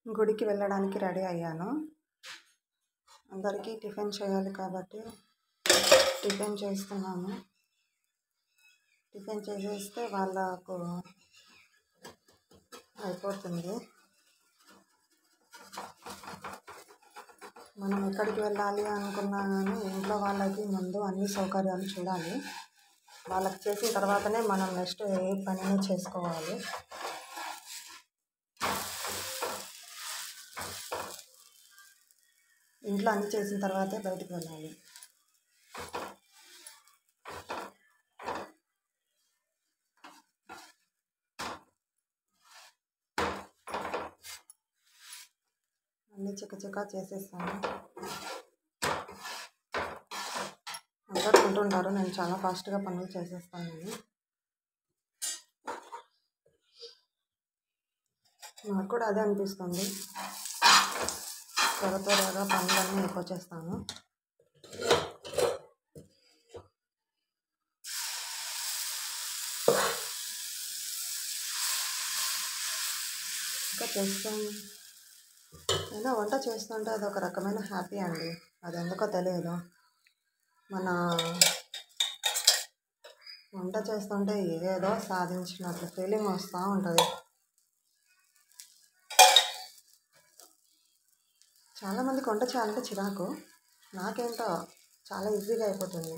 గుడికి వెళ్ళడానికి రెడీ అయ్యాను. అందరికీ టిఫిన్ చేయాలి కాబట్టి టిఫిన్ చేస్తున్నాను. టిఫిన్ చేసేస్తే వాళ్ళకు అయిపోతుంది. మనం ఎక్కడికి వెళ్ళాలి అనుకున్నా కానీ ఇంట్లో వాళ్ళకి ముందు అన్ని సౌకర్యాలు చూడాలి. వాళ్ళకి చేసిన తర్వాతనే మనం నెక్స్ట్ ఏ పనిని చేసుకోవాలి. ఇంట్లో అన్ని చేసిన తర్వాతే బయటికి వెళ్ళాలి. అన్నీ చకచకా చేసేస్తాను. అందరూ అంటుంటారు నేను చాలా ఫాస్ట్గా పనులు చేసేస్తానని. నాకు కూడా అదే అనిపిస్తుంది. త్వరగా పనులన్నీ అయిపోచేస్తాను. ఇంకా చేస్తాను. అయినా వంట చేస్తుంటే అదొక రకమైన హ్యాపీ అండి. అది ఎందుకో తెలియదు. మన వంట చేస్తుంటే ఏదో సాధించినట్లు ఫీలింగ్ వస్తూ ఉంటుంది. చాలామందికి వంట చేయాలంటే చిరాకు. నాకేంటో చాలా ఈజీగా అయిపోతుంది.